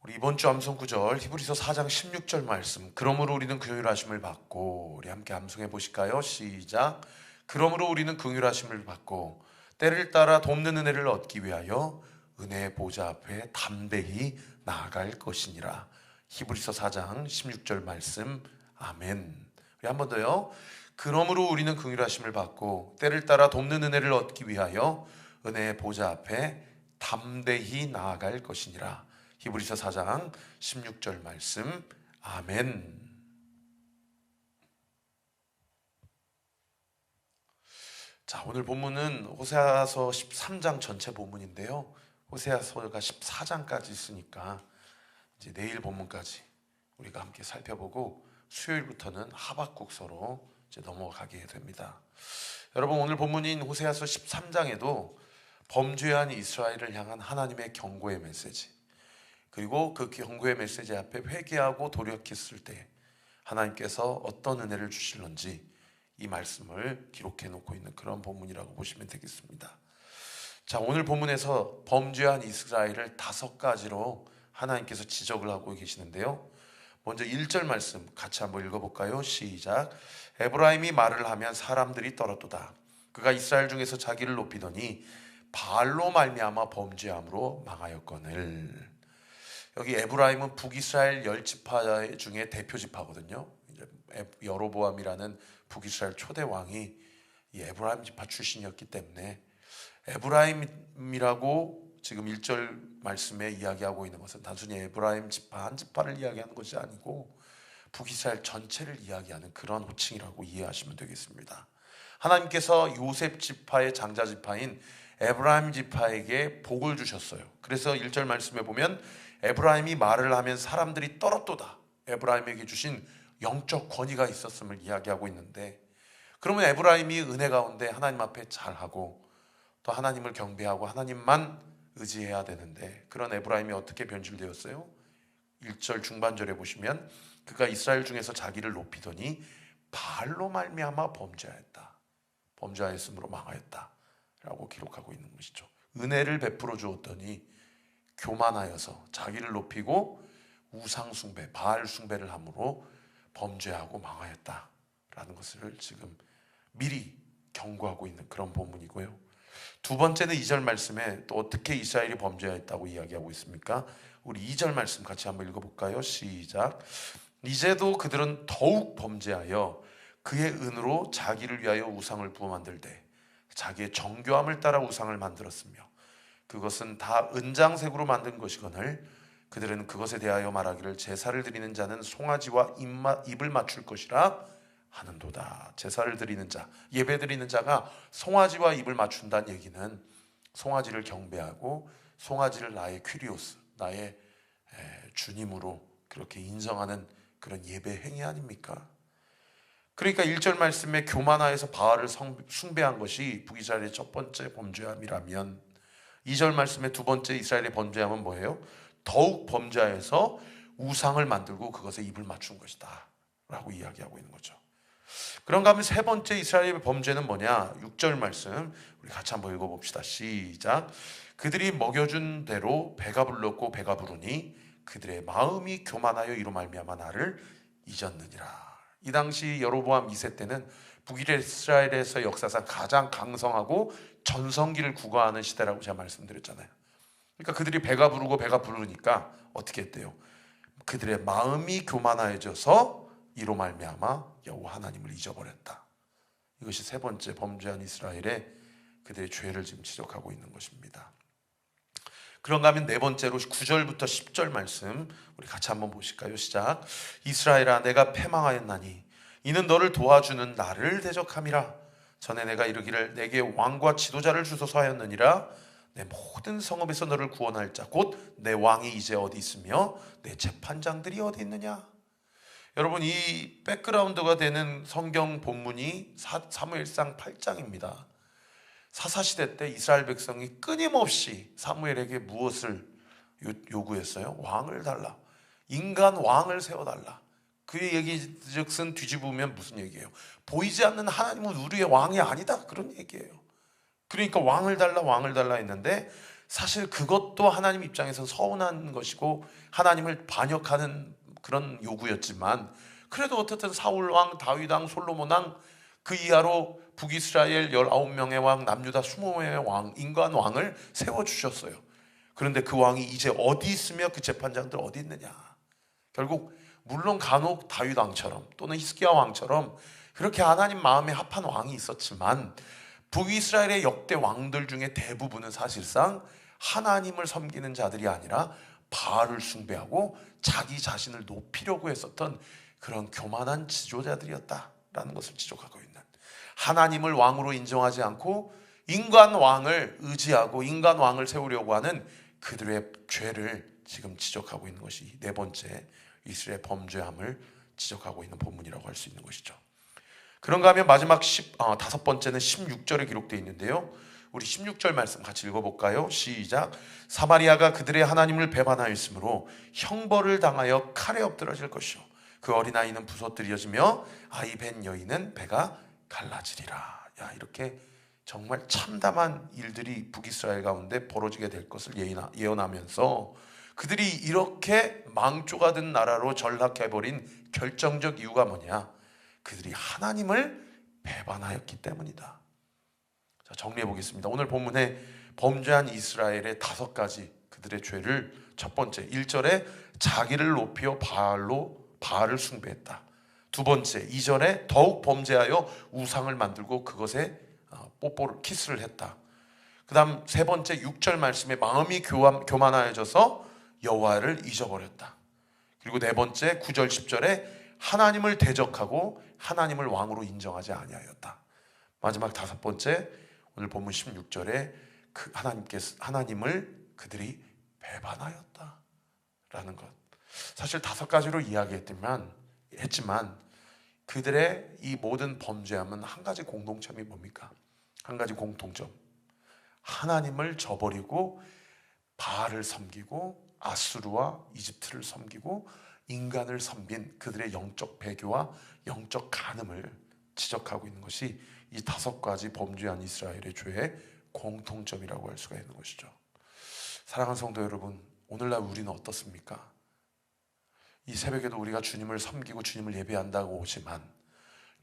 우리 이번 주 암송 구절 히브리서 4장 16절 말씀, 그러므로 우리는 긍휼하심을 받고, 우리 함께 암송해 보실까요? 시작. 그러므로 우리는 긍휼하심을 받고 때를 따라 돕는 은혜를 얻기 위하여 은혜의 보좌 앞에 담대히 나아갈 것이니라. 히브리서 4장 16절 말씀. 아멘. 우리 한 번 더요. 그러므로 우리는 긍휼하심을 받고 때를 따라 돕는 은혜를 얻기 위하여 은혜의 보좌 앞에 담대히 나아갈 것이니라. 히브리서 4장 16절 말씀. 아멘. 자, 오늘 본문은 호세아서 13장 전체 본문인데요, 호세아서가 14장까지 있으니까 이제 내일 본문까지 우리가 함께 살펴보고 수요일부터는 하박국서로 이제 넘어가게 됩니다. 여러분, 오늘 본문인 호세아서 13장에도 범죄한 이스라엘을 향한 하나님의 경고의 메시지, 그리고 그 경고의 메시지 앞에 회개하고 돌이켰을 때 하나님께서 어떤 은혜를 주실런지 이 말씀을 기록해 놓고 있는 그런 본문이라고 보시면 되겠습니다. 자, 오늘 본문에서 범죄한 이스라엘을 5가지로 하나님께서 지적을 하고 계시는데요, 먼저 1절 말씀 같이 한번 읽어볼까요? 시작. 에브라임이 말을 하면 사람들이 떨었도다. 그가 이스라엘 중에서 자기를 높이더니 바알로 말미암아 범죄함으로 망하였거늘. 여기 에브라임은 북이스라엘 10지파 중에 대표 지파거든요. 여로보암이라는 북이스라엘 초대 왕이 이 에브라임 지파 출신이었기 때문에, 에브라임이라고 지금 1절 말씀에 이야기하고 있는 것은 단순히 에브라임 지파 한 지파를 이야기하는 것이 아니고 북이스라엘 전체를 이야기하는 그런 호칭이라고 이해하시면 되겠습니다. 하나님께서 요셉 지파의 장자 지파인 에브라임 지파에게 복을 주셨어요. 그래서 1절 말씀에 보면 에브라임이 말을 하면 사람들이 떨었도다. 에브라임에게 주신 영적 권위가 있었음을 이야기하고 있는데, 그러면 에브라임이 은혜 가운데 하나님 앞에 잘하고 또 하나님을 경배하고 하나님만 의지해야 되는데, 그런 에브라임이 어떻게 변질되었어요? 1절 중반절에 보시면 그가 이스라엘 중에서 자기를 높이더니 바알로 말미암아 범죄하였다. 범죄하였으므로 망하였다 라고 기록하고 있는 것이죠. 은혜를 베풀어 주었더니 교만하여서 자기를 높이고 우상 숭배, 바알 숭배를 함으로 범죄하고 망하였다라는 것을 지금 미리 경고하고 있는 그런 본문이고요. 두 번째는 2절 말씀에 또 어떻게 이스라엘이 범죄하였다고 이야기하고 있습니까? 우리 2절 말씀 같이 한번 읽어볼까요? 시작. 이제도 그들은 더욱 범죄하여 그의 은으로 자기를 위하여 우상을 부어 만들되 자기의 정교함을 따라 우상을 만들었으며 그것은 다 은장색으로 만든 것이거늘 그들은 그것에 대하여 말하기를 제사를 드리는 자는 송아지와 입을 맞출 것이라 하는도다. 제사를 드리는 자, 예배 드리는 자가 송아지와 입을 맞춘다는 얘기는 송아지를 경배하고 송아지를 나의 퀴리오스, 나의 주님으로 그렇게 인정하는 그런 예배 행위 아닙니까? 그러니까 1절 말씀에 교만하여서 바알을 숭배한 것이 북이스라엘의 첫 번째 범죄함이라면, 2절 말씀의 두 번째 이스라엘의 범죄함은 뭐예요? 더욱 범죄하여서 우상을 만들고 그것에 입을 맞춘 것이다 라고 이야기하고 있는 거죠. 그런가 하면 세 번째 이스라엘의 범죄는 뭐냐? 6절 말씀 우리 같이 한번 읽어봅시다. 시작. 그들이 먹여준 대로 배가 불렀고 배가 부르니 그들의 마음이 교만하여 이로 말미암아 나를 잊었느니라. 이 당시 여로보암 2세 때는 북이스라엘에서 역사상 가장 강성하고 전성기를 구가하는 시대라고 제가 말씀드렸잖아요. 그러니까 그들이 배가 부르고 배가 부르니까 어떻게 했대요? 그들의 마음이 교만해져서 이로 말미암아 여호와 하나님을 잊어버렸다. 이것이 세 번째 범죄한 이스라엘의 그들의 죄를 지금 지적하고 있는 것입니다. 그런가 하면 네 번째로 9절부터 10절 말씀 우리 같이 한번 보실까요? 시작. 이스라엘아, 내가 패망하였나니 이는 너를 도와주는 나를 대적함이라. 전에 내가 이르기를 내게 왕과 지도자를 주소서 하였느니라. 내 모든 성읍에서 너를 구원할 자 곧 내 왕이 이제 어디 있으며 내 재판장들이 어디 있느냐. 여러분, 이 백그라운드가 되는 성경 본문이 사무엘상 8장입니다. 사사시대 때 이스라엘 백성이 끊임없이 사무엘에게 무엇을 요구했어요? 왕을 달라. 인간 왕을 세워달라. 그의 얘기즉슨 뒤집으면 무슨 얘기예요? 보이지 않는 하나님은 우리의 왕이 아니다, 그런 얘기예요. 그러니까 왕을 달라 했는데 사실 그것도 하나님 입장에서 서운한 것이고 하나님을 반역하는 그런 요구였지만, 그래도 어쨌든 사울 왕, 다윗 왕, 솔로몬 왕, 그 이하로 북이스라엘 19명의 왕, 남유다 20명의 왕, 인간 왕을 세워주셨어요. 그런데 그 왕이 이제 어디 있으며 그 재판장들 어디 있느냐. 결국 물론 간혹 다윗 왕처럼 또는 히스기야 왕처럼 그렇게 하나님 마음에 합한 왕이 있었지만, 북이스라엘의 역대 왕들 중에 대부분은 사실상 하나님을 섬기는 자들이 아니라 바알을 숭배하고 자기 자신을 높이려고 했었던 그런 교만한 지도자들이었다라는 것을 지적하고 있는, 하나님을 왕으로 인정하지 않고 인간 왕을 의지하고 인간 왕을 세우려고 하는 그들의 죄를 지금 지적하고 있는 것이 네 번째 이스라엘의 범죄함을 지적하고 있는 본문이라고 할 수 있는 것이죠. 그런가 하면 마지막 다섯 번째는 16절에 기록되어 있는데요, 우리 16절 말씀 같이 읽어볼까요? 시작. 사마리아가 그들의 하나님을 배반하였으므로 형벌을 당하여 칼에 엎드러질 것이요 그 어린아이는 부서뜨려지며 아이 벤 여인은 배가 갈라지리라. 야, 이렇게 정말 참담한 일들이 북이스라엘 가운데 벌어지게 될 것을 예언하면서 그들이 이렇게 망조가 된 나라로 전락해버린 결정적 이유가 뭐냐? 그들이 하나님을 배반하였기 때문이다. 자, 정리해 보겠습니다. 오늘 본문에 범죄한 이스라엘의 5가지 그들의 죄를, 첫 번째 1절에 자기를 높여 바알을 숭배했다. 두 번째 2절에 더욱 범죄하여 우상을 만들고 그것에 키스를 했다. 그 다음 세 번째 6절 말씀에 마음이 교만하여져서 여호와를 잊어버렸다. 그리고 네 번째 9절 10절에 하나님을 대적하고 하나님을 왕으로 인정하지 아니하였다. 마지막 5번째 오늘 본문 16절에 하나님을 그들이 배반하였다라는 것. 사실 5가지로 이야기했지만 그들의 이 모든 범죄함은 한 가지 공동점이 뭡니까? 한 가지 공통점. 하나님을 저버리고 바알을 섬기고 아수르와 이집트를 섬기고 인간을 섬긴 그들의 영적 배교와 영적 간음을 지적하고 있는 것이 이 5가지 범죄한 이스라엘의 죄의 공통점이라고 할 수가 있는 것이죠. 사랑하는 성도 여러분, 오늘날 우리는 어떻습니까? 이 새벽에도 우리가 주님을 섬기고 주님을 예배한다고 오지만,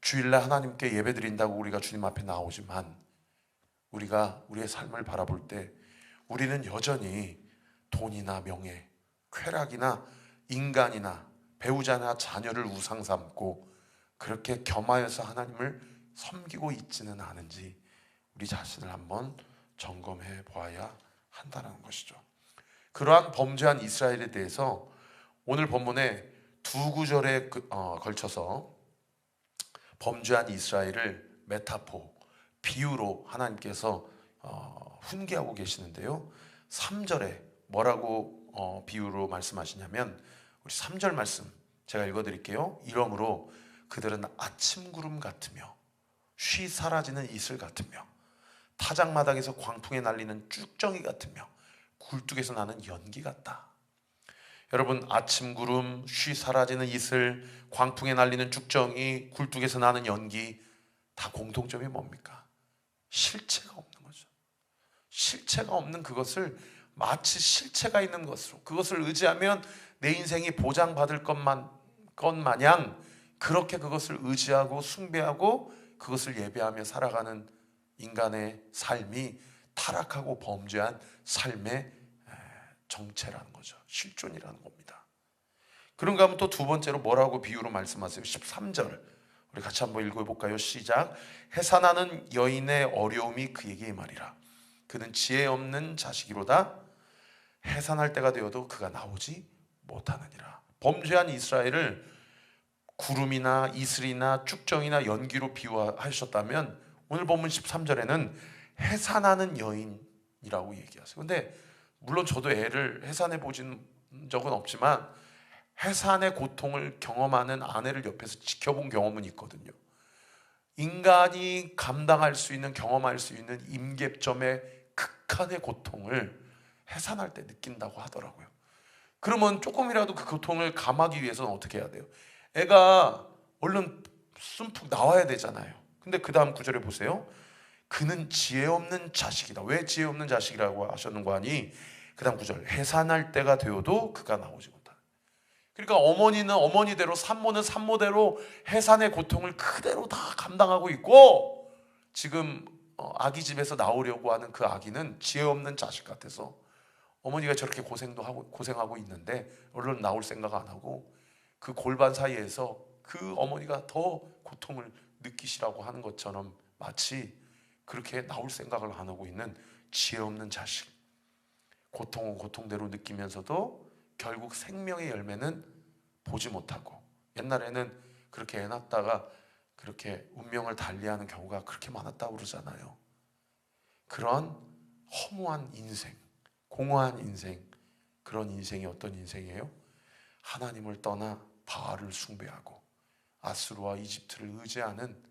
주일날 하나님께 예배드린다고 우리가 주님 앞에 나오지만, 우리가 우리의 삶을 바라볼 때 우리는 여전히 돈이나 명예, 쾌락이나 인간이나 배우자나 자녀를 우상 삼고 그렇게 겸하여서 하나님을 섬기고 있지는 않은지 우리 자신을 한번 점검해 보아야 한다는 것이죠. 그러한 범죄한 이스라엘에 대해서 오늘 본문에 2구절에 걸쳐서 범죄한 이스라엘을 메타포, 비유로 하나님께서 훈계하고 계시는데요, 3절에 뭐라고 비유로 말씀하시냐면, 우리 3절 말씀 제가 읽어드릴게요. 이러므로 그들은 아침 구름 같으며 쉬 사라지는 이슬 같으며 타작마당에서 광풍에 날리는 쭉정이 같으며 굴뚝에서 나는 연기 같다. 여러분, 아침 구름, 쉬 사라지는 이슬, 광풍에 날리는 쭉정이, 굴뚝에서 나는 연기, 다 공통점이 뭡니까? 실체가 없는 거죠. 실체가 없는 그것을 마치 실체가 있는 것으로, 그것을 의지하면 내 인생이 보장받을 것 마냥 그렇게 그것을 의지하고 숭배하고 그것을 예배하며 살아가는 인간의 삶이 타락하고 범죄한 삶의 정체라는 거죠. 실존이라는 겁니다. 그런가 하면 또 2번째로 뭐라고 비유로 말씀하세요? 13절 우리 같이 한번 읽어볼까요? 시작. 해산하는 여인의 어려움이 그에게 말이라. 그는 지혜 없는 자식이로다. 해산할 때가 되어도 그가 나오지 못하느니라. 범죄한 이스라엘을 구름이나 이슬이나 쭉정이나 연기로 비유하셨다면, 오늘 본문 13절에는 해산하는 여인이라고 얘기하세요. 근데 물론 저도 애를 해산해 보진 적은 없지만 해산의 고통을 경험하는 아내를 옆에서 지켜본 경험은 있거든요. 인간이 감당할 수 있는, 경험할 수 있는 임계점의 극한의 고통을 해산할 때 느낀다고 하더라고요. 그러면 조금이라도 그 고통을 감하기 위해서는 어떻게 해야 돼요? 애가 얼른 숨푹 나와야 되잖아요. 근데 그 다음 구절에 보세요. 그는 지혜 없는 자식이다. 왜 지혜 없는 자식이라고 하셨는가 하니 그 다음 구절, 해산할 때가 되어도 그가 나오지 못한다. 그러니까 어머니는 어머니대로, 산모는 산모대로 해산의 고통을 그대로 다 감당하고 있고, 지금 아기 집에서 나오려고 하는 그 아기는 지혜 없는 자식 같아서 어머니가 저렇게 고생하고 있는데 얼른 나올 생각 안 하고 그 골반 사이에서 그 어머니가 더 고통을 느끼시라고 하는 것처럼 마치 그렇게 나올 생각을 안 하고 있는 지혜 없는 자식. 고통은 고통대로 느끼면서도 결국 생명의 열매는 보지 못하고, 옛날에는 그렇게 애 낳다가 그렇게 운명을 달리하는 경우가 그렇게 많았다고 그러잖아요. 그런 허무한 인생, 공허한 인생, 그런 인생이 어떤 인생이에요? 하나님을 떠나 바알을 숭배하고 아수르와 이집트를 의지하는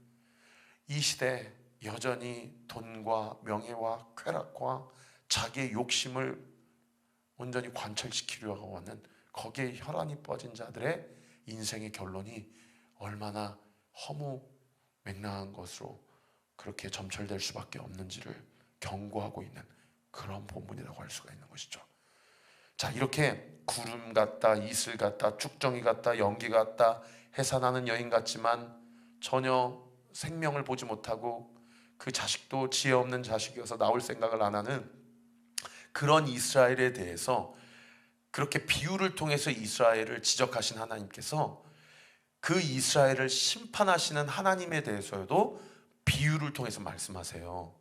이 시대, 여전히 돈과 명예와 쾌락과 자기의 욕심을 온전히 관철시키려고 하는 거기에 혈안이 빠진 자들의 인생의 결론이 얼마나 허무맹랑한 것으로 그렇게 점철될 수밖에 없는지를 경고하고 있는 그런 본문이라고 할 수가 있는 것이죠. 자, 이렇게 구름 같다, 이슬 같다, 쭉정이 같다, 연기 같다, 해산하는 여인 같지만 전혀 생명을 보지 못하고 그 자식도 지혜 없는 자식이어서 나올 생각을 안 하는 그런 이스라엘에 대해서, 그렇게 비유를 통해서 이스라엘을 지적하신 하나님께서 그 이스라엘을 심판하시는 하나님에 대해서도 비유를 통해서 말씀하세요.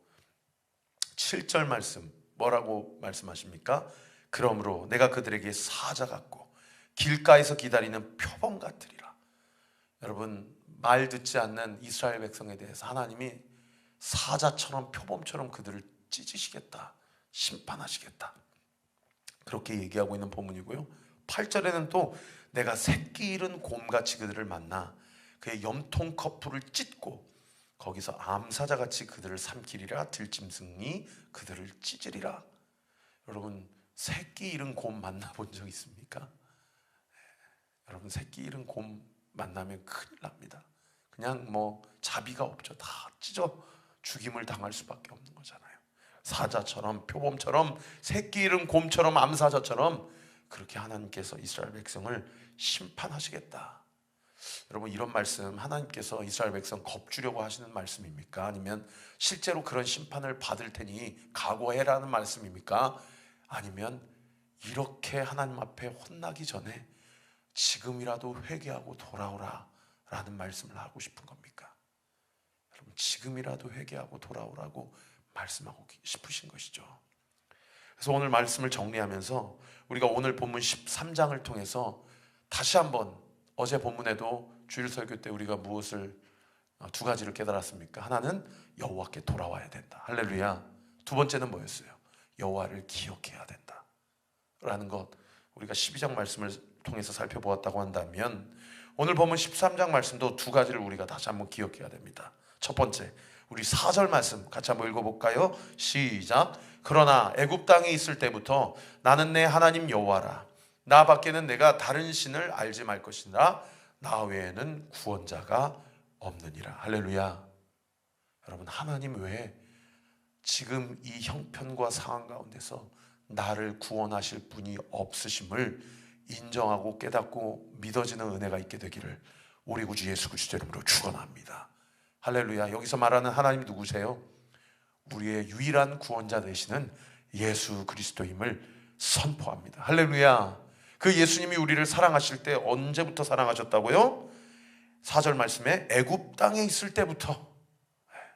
7절 말씀 뭐라고 말씀하십니까? 그러므로 내가 그들에게 사자 같고 길가에서 기다리는 표범 같으리라. 여러분, 말 듣지 않는 이스라엘 백성에 대해서 하나님이 사자처럼 표범처럼 그들을 찢으시겠다, 심판하시겠다, 그렇게 얘기하고 있는 본문이고요. 8절에는 또 내가 새끼 잃은 곰같이 그들을 만나 그의 염통 커프를 찢고 거기서 암사자같이 그들을 삼키리라. 들짐승이 그들을 찢으리라. 여러분, 새끼 잃은 곰 만나본 적 있습니까? 여러분, 새끼 잃은 곰 만나면 큰일 납니다. 그냥 자비가 없죠. 다 찢어 죽임을 당할 수밖에 없는 거잖아요. 사자처럼, 표범처럼, 새끼 잃은 곰처럼, 암사자처럼 그렇게 하나님께서 이스라엘 백성을 심판하시겠다. 여러분, 이런 말씀 하나님께서 이스라엘 백성 겁주려고 하시는 말씀입니까? 아니면 실제로 그런 심판을 받을 테니 각오해라는 말씀입니까? 아니면 이렇게 하나님 앞에 혼나기 전에 지금이라도 회개하고 돌아오라 라는 말씀을 하고 싶은 겁니까? 여러분, 지금이라도 회개하고 돌아오라고 말씀하고 싶으신 것이죠. 그래서 오늘 말씀을 정리하면서 우리가 오늘 본문 13장을 통해서 다시 한번, 어제 본문에도 주일 설교 때 우리가 무엇을 두 가지를 깨달았습니까? 하나는 여호와께 돌아와야 된다. 할렐루야. 두 번째는 뭐였어요? 여호와를 기억해야 된다 라는 것, 우리가 12장 말씀을 통해서 살펴보았다고 한다면 오늘 본문 13장 말씀도 두 가지를 우리가 다시 한번 기억해야 됩니다. 첫 번째, 우리 4절 말씀 같이 한번 읽어볼까요? 시작. 그러나 애굽 땅에 있을 때부터 나는 내 하나님 여호와라. 나 밖에는 내가 다른 신을 알지 말 것이라. 나 외에는 구원자가 없느니라. 할렐루야. 여러분, 하나님 외에 지금 이 형편과 상황 가운데서 나를 구원하실 분이 없으심을 인정하고 깨닫고 믿어지는 은혜가 있게 되기를 우리 구주 예수 그리스도 이름으로 축원합니다. 할렐루야. 여기서 말하는 하나님이 누구세요? 우리의 유일한 구원자 되시는 예수 그리스도임을 선포합니다. 할렐루야. 그 예수님이 우리를 사랑하실 때 언제부터 사랑하셨다고요? 4절 말씀에 애굽 땅에 있을 때부터.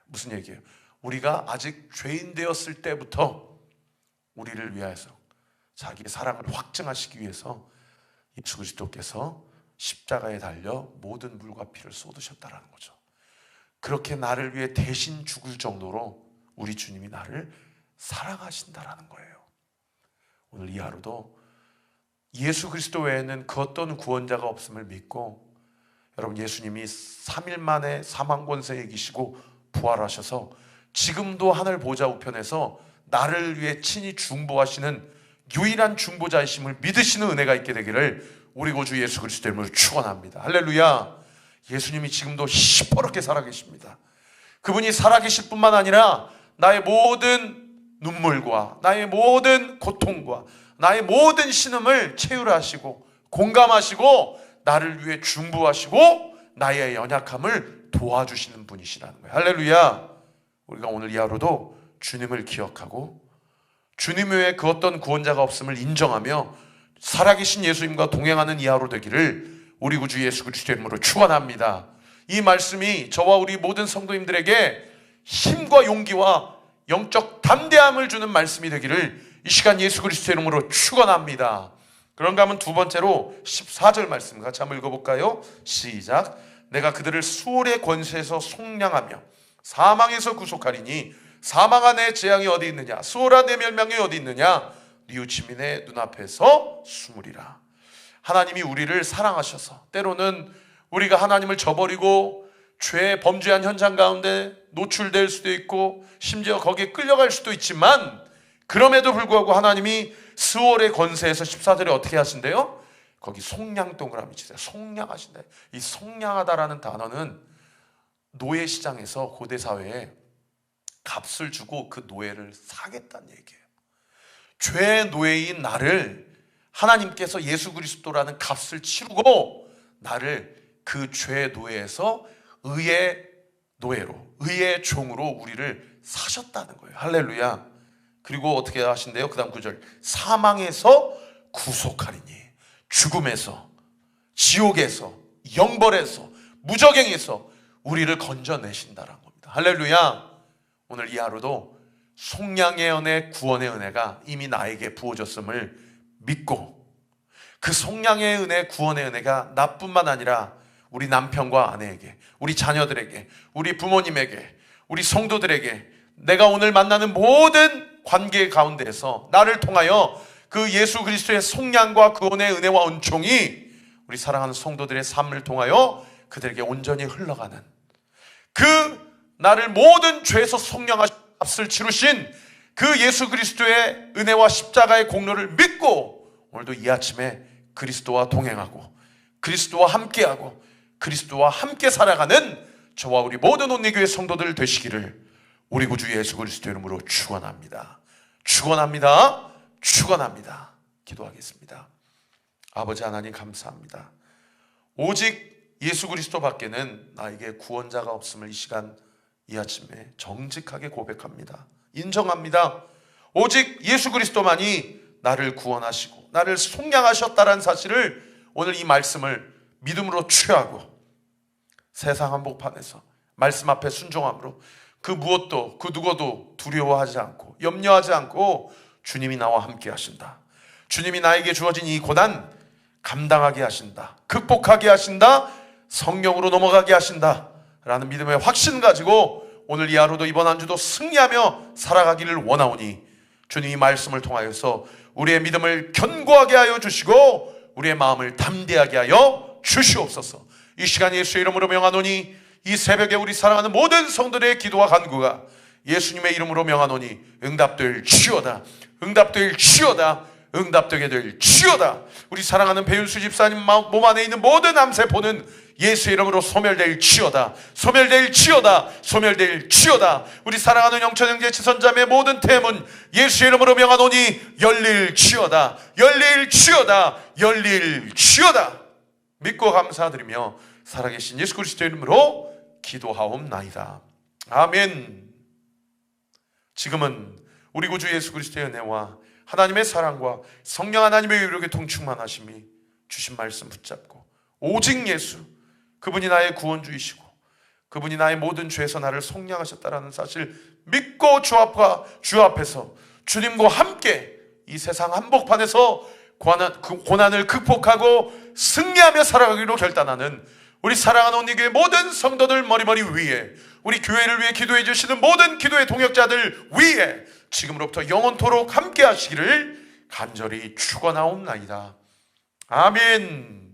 무슨 얘기예요? 우리가 아직 죄인 되었을 때부터 우리를 위하여서 자기의 사랑을 확증하시기 위해서 예수 그리스도께서 십자가에 달려 모든 물과 피를 쏟으셨다라는 거죠. 그렇게 나를 위해 대신 죽을 정도로 우리 주님이 나를 사랑하신다라는 거예요. 오늘 이 하루도 예수 그리스도 외에는 그 어떤 구원자가 없음을 믿고, 여러분, 예수님이 3일 만에 사망 권세에 이기시고 부활하셔서 지금도 하늘 보좌 우편에서 나를 위해 친히 중보하시는 유일한 중보자이심을 믿으시는 은혜가 있게 되기를 우리 구주 예수 그리스도 이름으로 축원합니다. 할렐루야. 예수님이 지금도 시퍼렇게 살아계십니다. 그분이 살아계실 뿐만 아니라 나의 모든 눈물과 나의 모든 고통과 나의 모든 신음을 체휼하시고 공감하시고 나를 위해 중보하시고 나의 연약함을 도와주시는 분이시라는 거예요. 할렐루야. 우리가 오늘 이 하루도 주님을 기억하고 주님 외에 그 어떤 구원자가 없음을 인정하며 살아계신 예수님과 동행하는 이 하루 되기를 우리 구주 예수 그리스도의 이름으로 축원합니다. 이 말씀이 저와 우리 모든 성도님들에게 힘과 용기와 영적 담대함을 주는 말씀이 되기를 이 시간 예수 그리스도의 이름으로 축원합니다. 그런가 하면 두 번째로 14절 말씀 같이 한번 읽어볼까요? 시작. 내가 그들을 수월의 권세에서 속량하며 사망에서 구속하리니 사망아 내 재앙이 어디 있느냐, 수월아 내 멸망이 어디 있느냐, 뉘우침이 내 눈앞에서 숨으리라. 하나님이 우리를 사랑하셔서 때로는 우리가 하나님을 저버리고 죄 범죄한 현장 가운데 노출될 수도 있고 심지어 거기에 끌려갈 수도 있지만 그럼에도 불구하고 하나님이 스월의 권세에서 14절에 어떻게 하신대요? 거기 속량 동그라미 치세요. 속량하신다. 이 속량하다라는 단어는 노예 시장에서 고대 사회에 값을 주고 그 노예를 사겠다는 얘기예요. 죄의 노예인 나를 하나님께서 예수 그리스도라는 값을 치르고 나를 그 죄의 노예에서 의의 노예로, 의의 종으로 우리를 사셨다는 거예요. 할렐루야. 그리고 어떻게 하신대요? 그 다음 9절. 사망에서 구속하리니, 죽음에서, 지옥에서, 영벌에서, 무저갱에서 우리를 건져내신다라는 겁니다. 할렐루야. 오늘 이 하루도 속량의 은혜, 구원의 은혜가 이미 나에게 부어졌음을 믿고 그 속량의 은혜, 구원의 은혜가 나뿐만 아니라 우리 남편과 아내에게, 우리 자녀들에게, 우리 부모님에게, 우리 성도들에게, 내가 오늘 만나는 모든 관계 가운데에서 나를 통하여 그 예수 그리스도의 속량과 구원의 은혜와 은총이 우리 사랑하는 성도들의 삶을 통하여 그들에게 온전히 흘러가는 그 나를 모든 죄에서 속량하신 값을 치르신 그 예수 그리스도의 은혜와 십자가의 공로를 믿고 오늘도 이 아침에 그리스도와 동행하고 그리스도와 함께하고 그리스도와 함께 살아가는 저와 우리 모든 온리교회 성도들 되시기를 우리 구주 예수 그리스도의 이름으로 축원합니다. 축원합니다. 축원합니다. 기도하겠습니다. 아버지 하나님 감사합니다. 오직 예수 그리스도 밖에는 나에게 구원자가 없음을 이 시간 이 아침에 정직하게 고백합니다. 인정합니다. 오직 예수 그리스도만이 나를 구원하시고 나를 속량하셨다는 사실을 오늘 이 말씀을 믿음으로 취하고 세상 한복판에서 말씀 앞에 순종함으로 그 무엇도 그 누구도 두려워하지 않고 염려하지 않고 주님이 나와 함께 하신다. 주님이 나에게 주어진 이 고난 감당하게 하신다. 극복하게 하신다. 성령으로 넘어가게 하신다. 라는 믿음의 확신 가지고 오늘 이 하루도 이번 한 주도 승리하며 살아가기를 원하오니 주님이 말씀을 통하여서 우리의 믿음을 견고하게 하여 주시고 우리의 마음을 담대하게 하여 주시옵소서. 이 시간 예수의 이름으로 명하노니 이 새벽에 우리 사랑하는 모든 성도들의 기도와 간구가 예수님의 이름으로 명하노니 응답될 지어다. 응답될 지어다. 응답되게 될 지어다. 우리 사랑하는 배윤수 집사님 몸 안에 있는 모든 암세포는 예수의 이름으로 소멸될 지어다. 소멸될 지어다. 소멸될 지어다. 우리 사랑하는 영천 형제 지선자매의 모든 태문 예수의 이름으로 명하노니 열릴 지어다. 열릴 지어다. 열릴 지어다. 믿고 감사드리며 살아계신 예수 그리스도의 이름으로 기도하옵나이다. 아멘. 지금은 우리 구주 예수 그리스도의 은혜와 하나님의 사랑과 성령 하나님의 의롭게 통충만하심이 주신 말씀 붙잡고 오직 예수 그분이 나의 구원주이시고 그분이 나의 모든 죄에서 나를 속량하셨다라는 사실 믿고 주 앞에서 주님과 함께 이 세상 한복판에서 고난을 극복하고 승리하며 살아가기로 결단하는 우리 사랑하는 온리교회 모든 성도들 머리머리 위에 우리 교회를 위해 기도해 주시는 모든 기도의 동역자들 위에 지금으로부터 영원토록 함께 하시기를 간절히 축원하옵나이다. 아멘.